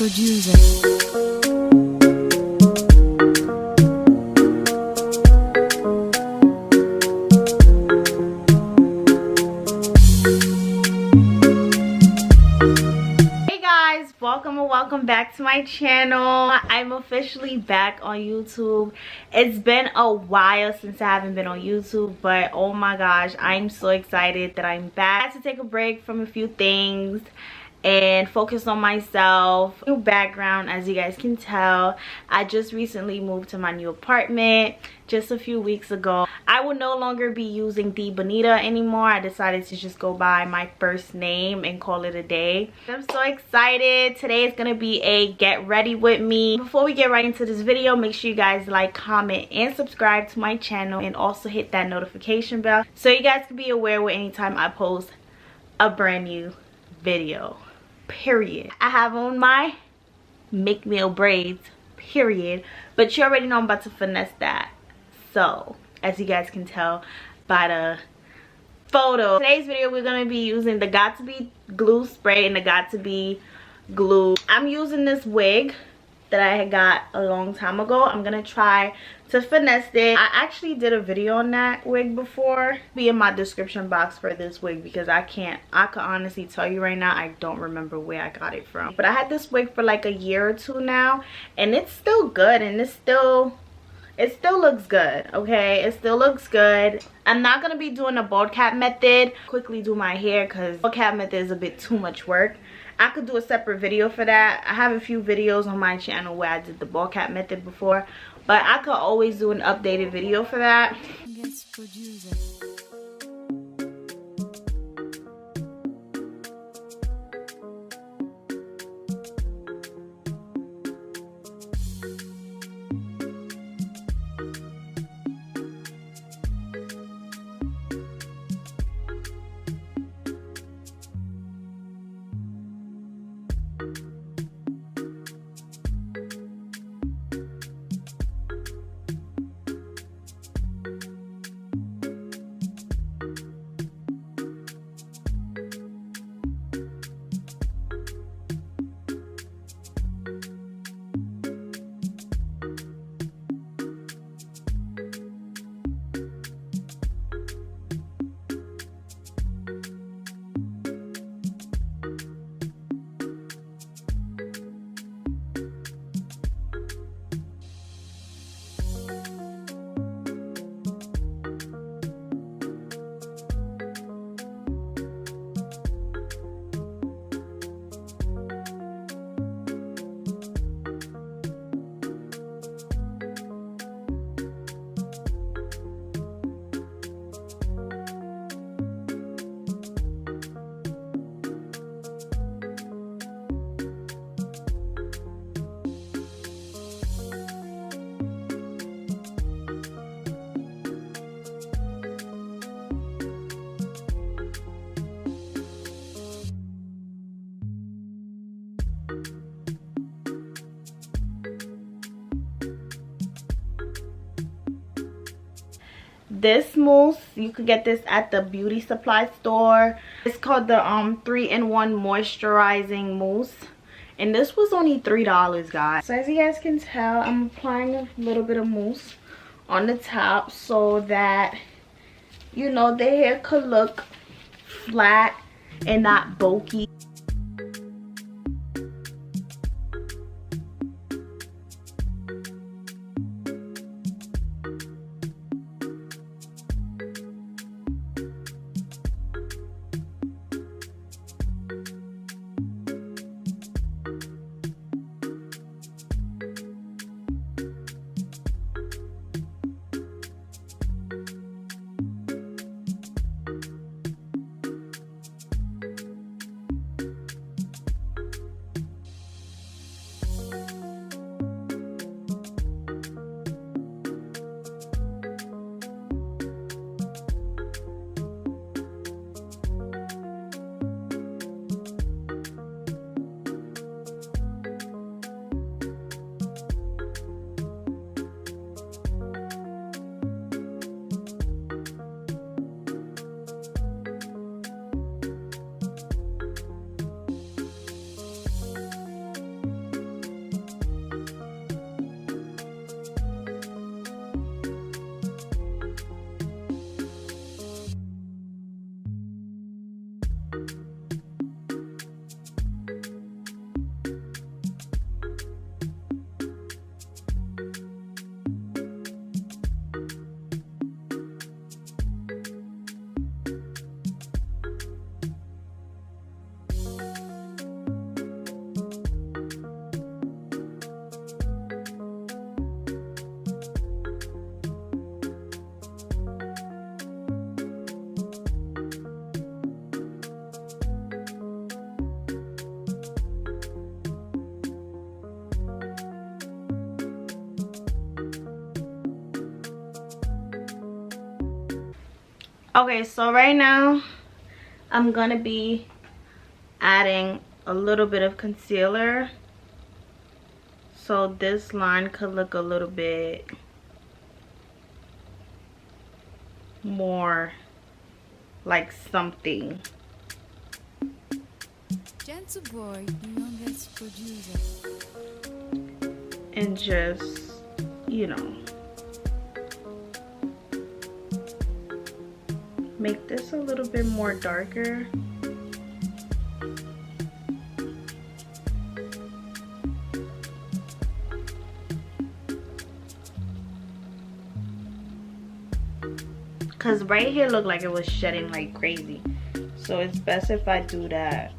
producer. Welcome back to my channel. I'm officially back on YouTube. It's been a while since I haven't been on YouTube, but oh my gosh, I'm so excited that I'm back. I had to take a break from a few things and focus on myself. New background, as you guys can tell. I just recently moved to my new apartment just a few weeks ago. I will no longer be using the Bonita anymore. I decided to just go by my first name and call it a day. I'm so excited. Today is gonna be a get ready with me. Before we get right into this video, make sure you guys like, comment, and subscribe to my channel, and also hit that notification bell so you guys can be aware anytime I post a brand new video. Period. I have on my make meal braids, period, but you already know I'm about to finesse that. So as you guys can tell by the photo, today's video we're going to be using the Got To Be glue spray and the Got To Be glue. I'm using this wig that I had got a long time ago. I'm gonna try to finesse it. I actually did a video on that wig before. Be in my description box for this wig because I can honestly tell you right now I don't remember where I got it from. But I had this wig for like a year or two now, and it's still good, and it still looks good. Okay, it still looks good. I'm not gonna be doing a bald cap method. Quickly do my hair because bald cap method is a bit too much work. I could do a separate video for that. I have a few videos on my channel where I did the ball cap method before, but I could always do an updated video for that. This mousse, you could get this at the beauty supply store. It's called the 3-in-1 moisturizing mousse, and this was only $3, guys. So as you guys can tell, I'm applying a little bit of mousse on the top so that, you know, the hair could look flat and not bulky. Okay, so right now I'm gonna be adding a little bit of concealer so this line could look a little bit more like something. Gentle boy, the youngest producer. And just, you know, make this a little bit more darker. Cause right here looked like it was shedding like crazy. So it's best if I do that.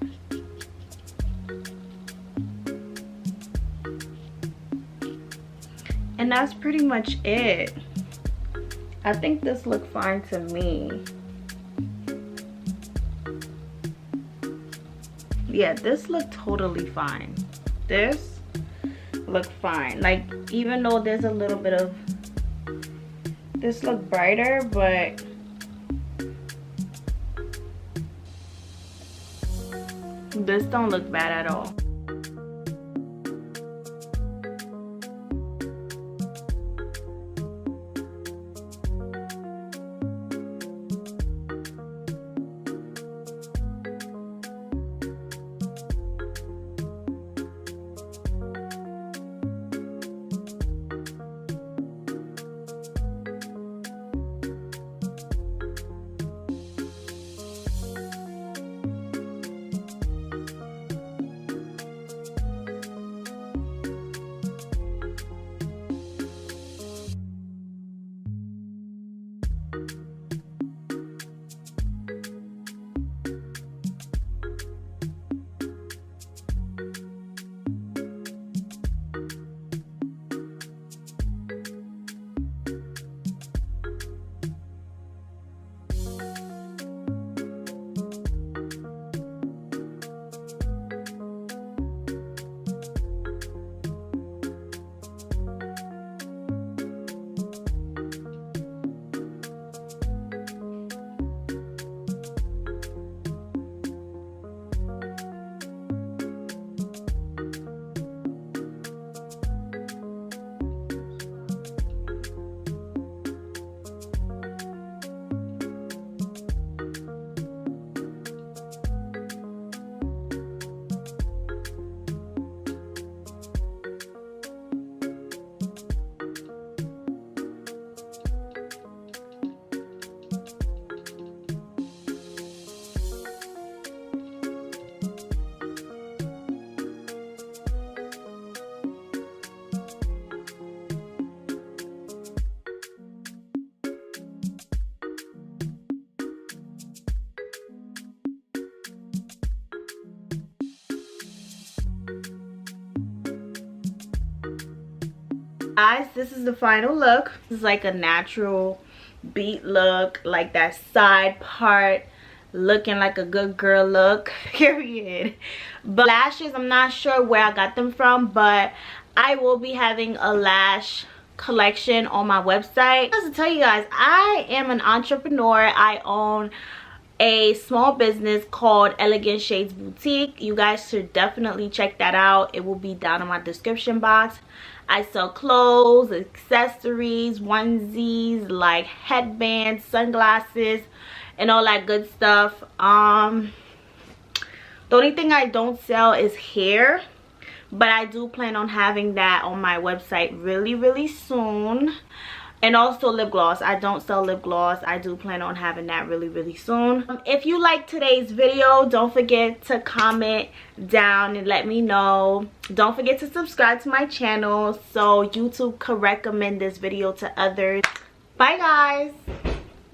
And that's pretty much it. I think this looked fine to me. Yeah, this looked totally fine. This looked fine. Like, even though there's a little bit of, this looked brighter, but this don't look bad at all. Guys, this is the final look. This is like a natural beat look, like that side part looking like a good girl look, period. But lashes, I'm not sure where I got them from, but I will be having a lash collection on my website. Just to tell you guys, I am an entrepreneur. I own a small business called Elegant Shades Boutique. You guys should definitely check that out. It will be down in my description box. I sell clothes, accessories, onesies, like headbands, sunglasses, and all that good stuff. The only thing I don't sell is hair, but I do plan on having that on my website really soon. And also lip gloss. I don't sell lip gloss. I do plan on having that really soon. If you like today's video, don't forget to comment down and let me know. Don't forget to subscribe to my channel so YouTube could recommend this video to others. Bye guys.